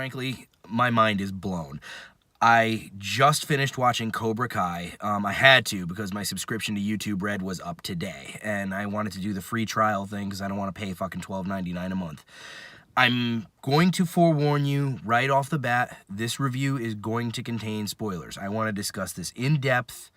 frankly, my mind is blown. I just finished watching Cobra Kai. I had to because my subscription to YouTube Red was up today, and I wanted to do the free trial thing because I don't want to pay fucking $12.99 a month. I'm going to forewarn you right off the bat, this review is going to contain spoilers. I want to discuss this in depth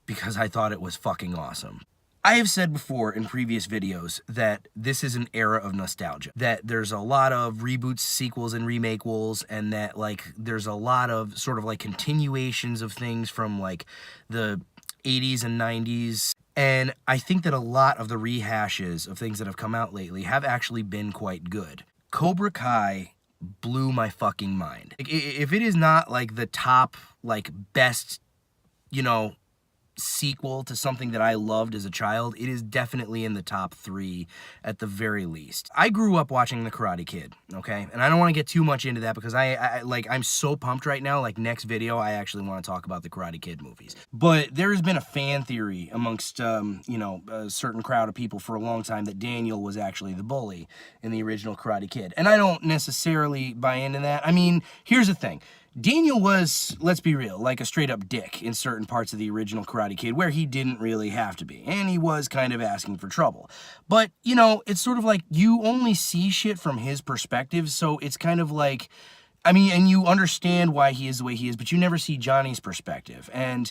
because I thought it was fucking awesome. I have said before in previous videos that this is an era of nostalgia, that there's a lot of reboots, sequels, and remakeables, and that like there's a lot of sort of like continuations of things from like the 80s and 90s. And I think that a lot of the rehashes of things that have come out lately have actually been quite good. Cobra Kai blew my fucking mind. If it is not like the top, like best, you know, sequel to something that I loved as a child, it is definitely in the top 3 at the very least. I grew up watching The Karate Kid, okay? And I don't want to get too much into that because I'm so pumped right now. Like next video, I actually want to talk about the Karate Kid movies. But there has been a fan theory amongst, you know, a certain crowd of people for a long time that Daniel was actually the bully in the original Karate Kid. And I don't necessarily buy into that. I mean, here's the thing. Daniel was, let's be real, like a straight-up dick in certain parts of the original Karate Kid where he didn't really have to be, and he was kind of asking for trouble. But, you know, it's sort of like you only see shit from his perspective, so it's kind of like, I mean, and you understand why he is the way he is, but you never see Johnny's perspective, and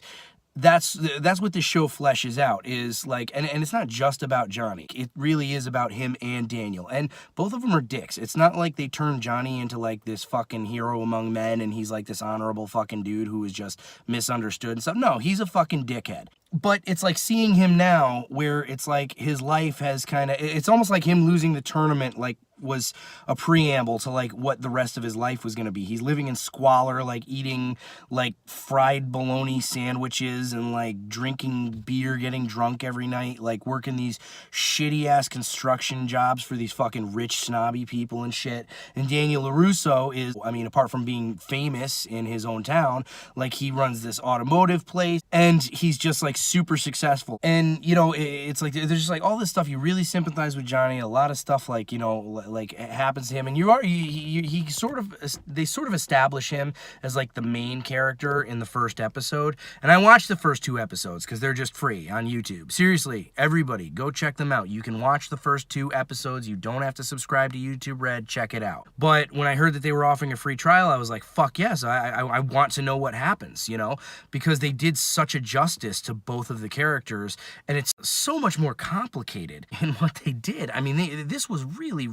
that's what this show fleshes out, is like, and it's not just about Johnny. It really is about him and Daniel, and both of them are dicks. It's not like they turn Johnny into like this fucking hero among men and he's like this honorable fucking dude who is just misunderstood and stuff. No, he's a fucking dickhead. But it's like seeing him now where it's like his life has kind of, it's almost like him losing the tournament like was a preamble to like what the rest of his life was going to be. He's living in squalor, like eating like fried bologna sandwiches and like drinking beer, getting drunk every night, like working these shitty ass construction jobs for these fucking rich snobby people and shit. And Daniel LaRusso is, I mean, apart from being famous in his own town, like he runs this automotive place and he's just like super successful. And you know, it's like there's just like all this stuff you really sympathize with Johnny. A lot of stuff like, you know, like it happens to him, and they sort of establish him as like the main character in the first episode. And I watched the first 2 episodes because they're just free on YouTube. Seriously, everybody go check them out. You can watch the first 2 episodes. You don't have to subscribe to YouTube Red. Check it out. But when I heard that they were offering a free trial, I was like, fuck yes, I want to know what happens, you know, because they did such a justice to both of the characters, and it's so much more complicated in what they did. I mean, this was really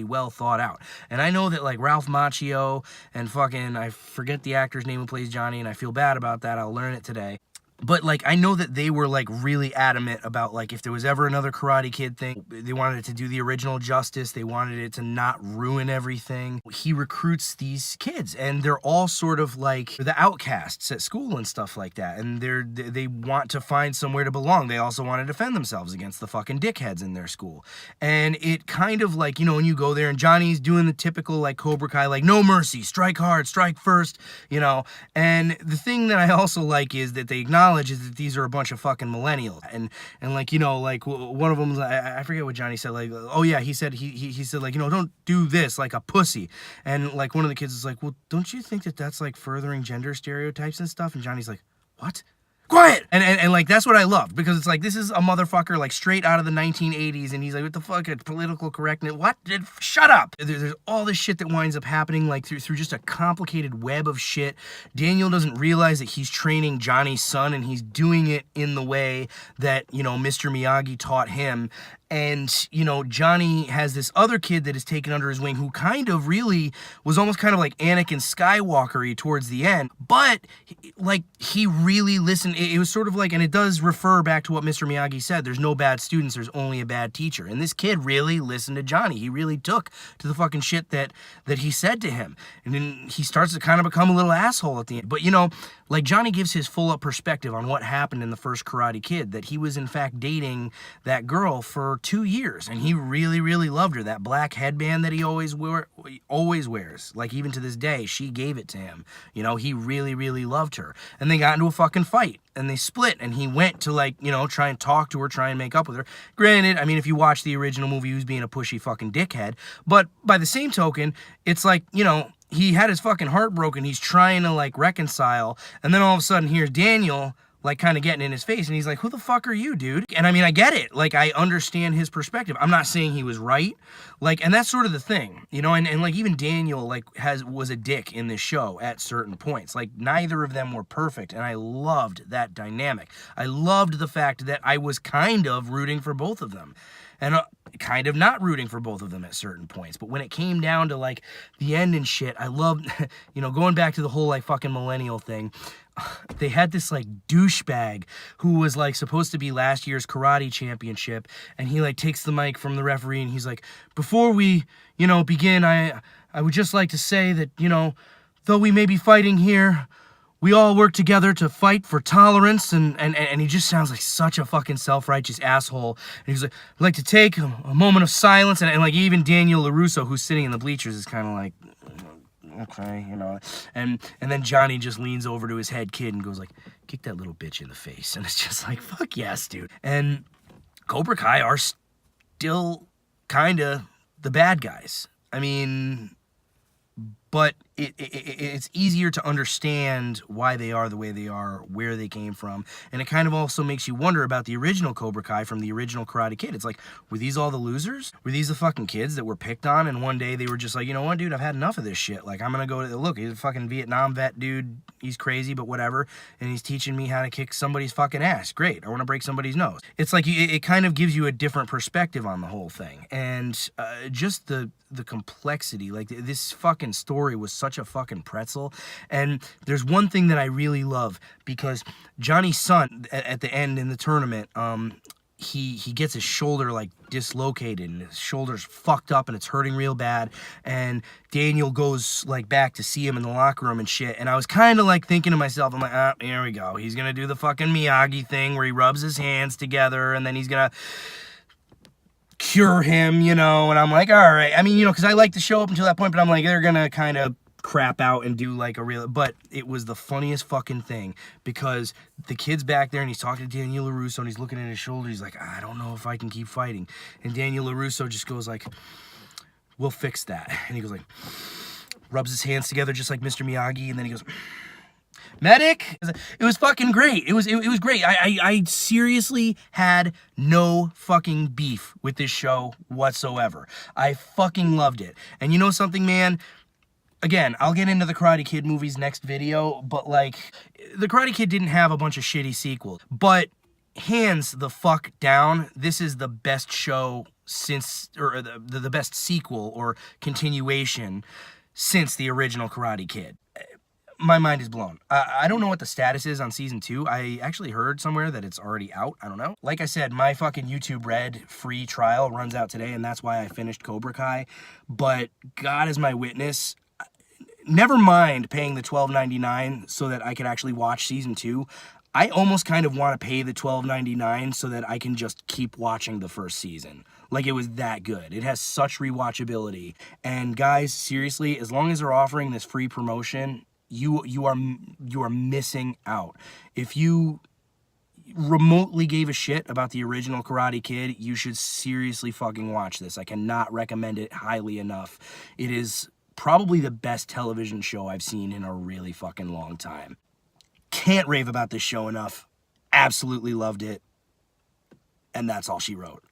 well thought out. And I know that like Ralph Macchio and fucking, I forget the actor's name who plays Johnny, and I feel bad about that. I'll learn it today. But, like, I know that they were, like, really adamant about, like, if there was ever another Karate Kid thing, they wanted it to do the original justice. They wanted it to not ruin everything. He recruits these kids, and they're all sort of, like, the outcasts at school and stuff like that. And they want to find somewhere to belong. They also want to defend themselves against the fucking dickheads in their school. And it kind of, like, you know, when you go there, and Johnny's doing the typical, like, Cobra Kai, like, no mercy, strike hard, strike first, you know. And the thing that I also like is that they acknowledge is that these are a bunch of fucking millennials, and like, you know, like one of them, I forget what Johnny said, like, oh yeah, he said like, you know, don't do this like a pussy, and like one of the kids is like, well, don't you think that that's like furthering gender stereotypes and stuff? And Johnny's like, what? Quiet! And like, that's what I love, because it's like, this is a motherfucker, like, straight out of the 1980s, and he's like, what the fuck, political correctness, what? Shut up! There's all this shit that winds up happening, like, through just a complicated web of shit. Daniel doesn't realize that he's training Johnny's son, and he's doing it in the way that, you know, Mr. Miyagi taught him. And, you know, Johnny has this other kid that is taken under his wing who kind of really was almost kind of like Anakin Skywalker-y towards the end. But, like, he really listened. It was sort of like, and it does refer back to what Mr. Miyagi said, there's no bad students, there's only a bad teacher. And this kid really listened to Johnny. He really took to the fucking shit that he said to him. And then he starts to kind of become a little asshole at the end. But, you know, like, Johnny gives his full-up perspective on what happened in the first Karate Kid, that he was, in fact, dating that girl for 2 years, and he really loved her. That black headband that he always wears, like, even to this day, she gave it to him. You know, he really loved her. And they got into a fucking fight, and they split, and he went to, like, you know, try and talk to her, try and make up with her. Granted, I mean, if you watch the original movie, he was being a pushy fucking dickhead, but by the same token, it's like, you know, he had his fucking heart broken. He's trying to like reconcile, and then all of a sudden here's Daniel like kind of getting in his face, and he's like, who the fuck are you, dude? And I mean, I get it. Like, I understand his perspective. I'm not saying he was right. Like, and that's sort of the thing, you know, and like even Daniel like was a dick in this show at certain points. Like, neither of them were perfect, and I loved that dynamic. I loved the fact that I was kind of rooting for both of them, and kind of not rooting for both of them at certain points. But when it came down to like the end and shit, I loved, you know, going back to the whole like fucking millennial thing. They had this like douchebag who was like supposed to be last year's karate championship, and he like takes the mic from the referee and he's like, before we, you know, begin, I would just like to say that, you know, though we may be fighting here, we all work together to fight for tolerance, and he just sounds like such a fucking self-righteous asshole. And he's like, I'd like to take a moment of silence, and like even Daniel LaRusso, who's sitting in the bleachers, is kind of like, okay, you know, and then Johnny just leans over to his head kid and goes like, kick that little bitch in the face. And it's just like, fuck yes, dude. And Cobra Kai are still kind of the bad guys. I mean, but it's easier to understand why they are the way they are, where they came from, and it kind of also makes you wonder about the original Cobra Kai from the original Karate Kid. It's like, were these all the losers? Were these the fucking kids that were picked on, and one day they were just like, you know what, dude, I've had enough of this shit. Like, I'm gonna go to, look, he's a fucking Vietnam vet, dude, he's crazy, but whatever, and he's teaching me how to kick somebody's fucking ass. Great, I want to break somebody's nose. It's like, it kind of gives you a different perspective on the whole thing, and just the complexity, like, this fucking story was such a fucking pretzel. And there's one thing that I really love, because Johnny's son at the end in the tournament, he gets his shoulder like dislocated, and his shoulder's fucked up and it's hurting real bad, and Daniel goes like back to see him in the locker room and shit, and I was kind of like thinking to myself, I'm like, ah, here we go, he's gonna do the fucking Miyagi thing where he rubs his hands together and then he's gonna cure him, you know. And I'm like, all right, I mean, you know, because I like the show up until that point, but I'm like, they're gonna kind of crap out and do like a real, but it was the funniest fucking thing, because the kid's back there and he's talking to Daniel LaRusso and he's looking at his shoulder, he's like, I don't know if I can keep fighting, and Daniel LaRusso just goes like, we'll fix that, and he goes like, rubs his hands together just like Mr. Miyagi, and then he goes, medic. It was fucking great. It was great. I seriously had no fucking beef with this show whatsoever. I fucking loved it. And you know something, man? Again, I'll get into the Karate Kid movies next video, but like, the Karate Kid didn't have a bunch of shitty sequels, but hands the fuck down, this is the best show since, or the best sequel or continuation since the original Karate Kid. My mind is blown. I don't know what the status is on season 2. I actually heard somewhere that it's already out. I don't know. Like I said, my fucking YouTube Red free trial runs out today, and that's why I finished Cobra Kai. But God is my witness, never mind paying the $12.99 so that I could actually watch season 2. I almost kind of want to pay the $12.99 so that I can just keep watching the first season. Like, it was that good. It has such rewatchability. And guys, seriously, as long as they're offering this free promotion, you are missing out. If you remotely gave a shit about the original Karate Kid, you should seriously fucking watch this. I cannot recommend it highly enough. It is probably the best television show I've seen in a really fucking long time. Can't rave about this show enough. Absolutely loved it. And that's all she wrote.